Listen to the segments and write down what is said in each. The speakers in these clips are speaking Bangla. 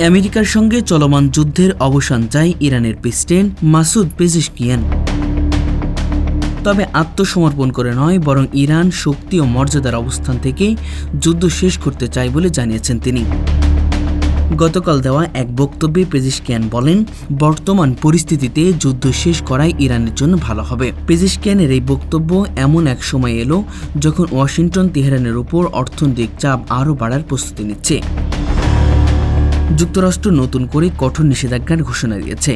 আমেরিকার সঙ্গে চলমান যুদ্ধের অবসান চায় ইরানের প্রেসিডেন্ট মাসুদ পেজেশকিয়ান। তবে আত্মসমর্পণ করে নয়, বরং ইরান শক্তি ও মর্যাদার অবস্থান থেকে যুদ্ধ শেষ করতে চায় বলে জানিয়েছেন তিনি। গতকাল দেওয়া এক বক্তব্যে পেজেশকিয়ান বলেন, বর্তমান পরিস্থিতিতে যুদ্ধ শেষ করাই ইরানের জন্য ভালো হবে। পেজেশকিয়ানের এই বক্তব্য এমন এক সময় এলো যখন ওয়াশিংটন তেহরানের উপর অর্থনৈতিক চাপ আরও বাড়ার প্রস্তুতি নিচ্ছে। যুক্তরাষ্ট্র নতুন করে কঠোর নিষেধাজ্ঞার ঘোষণা দিয়েছে।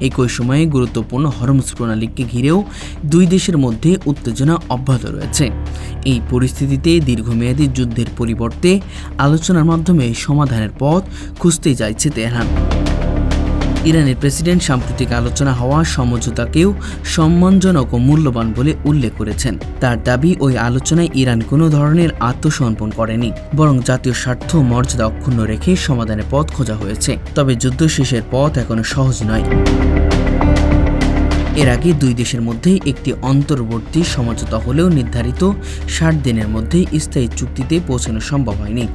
একই সময়ে গুরুত্বপূর্ণ হরমুজ প্রণালীকে ঘিরেও দুই দেশের মধ্যে উত্তেজনা অব্যাহত রয়েছে। এই পরিস্থিতিতে দীর্ঘমেয়াদী যুদ্ধের পরিবর্তে আলোচনার মাধ্যমে সমাধানের পথ খুঁজতে চাইছে তেহরান। ইরানের প্রেসিডেন্ট সাম্প্রতিক আলোচনা হওয়া সমঝোতাকেও সম্মানজনক ও মূল্যবান বলে উল্লেখ করেছেন। তার দাবি, ওই আলোচনায় ইরান কোনো ধরনের আত্মসমর্পণ করেনি, বরং জাতীয় স্বার্থ মর্যাদা অক্ষুণ্ণ রেখে সমাধানের পথ খোঁজা হয়েছে। তবে যুদ্ধ শেষের পথ এখনো সহজ নয়। এর আগে দুই দেশের মধ্যে একটি অন্তর্বর্তী সমঝোতা হলেও নির্ধারিত 60 দিনের মধ্যেই স্থায়ী চুক্তিতে পৌঁছানো সম্ভব হয়নি।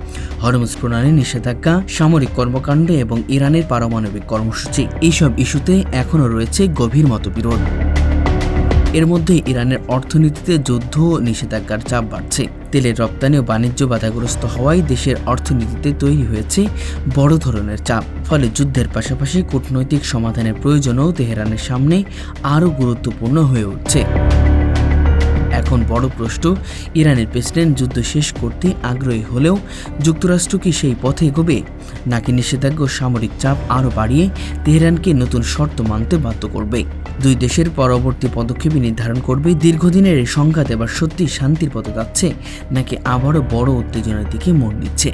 হরমুজ প্রণালী নিষেধাজ্ঞা, সামরিক কর্মকাণ্ড এবং ইরানের পারমাণবিক কর্মসূচি, এইসব ইস্যুতে এখনও রয়েছে গভীর মতবিরোধ। এর মধ্যে ইরানের অর্থনীতিতে যুদ্ধ ও নিষেধাজ্ঞার চাপ বাড়ছে। তেলের রপ্তানি ও বাণিজ্য বাধাগ্রস্ত হওয়ায় দেশের অর্থনীতিতে তৈরি হয়েছে বড় ধরনের চাপ। ফলে যুদ্ধের পাশাপাশি কূটনৈতিক সমাধানের প্রয়োজনও তেহরানের সামনে আরও গুরুত্বপূর্ণ হয়ে উঠছে। এখন বড় প্রশ্ন, ইরানের প্রেসিডেন্ট যুদ্ধ শেষ করতে আগ্রহী হলেও যুক্তরাষ্ট্র কি সেই পথে এগোবে, নাকি নিষেধাজ্ঞা ও সামরিক চাপ আরও বাড়িয়ে তেহরানকে নতুন শর্ত মানতে বাধ্য করবে? দুই দেশের পরবর্তী পদক্ষেপই নির্ধারণ করবে দীর্ঘদিনের এই সংঘাত এবার সত্যি শান্তির পথে যাচ্ছে নাকি আবারও বড় উত্তেজনার দিকে মোড় নিচ্ছে।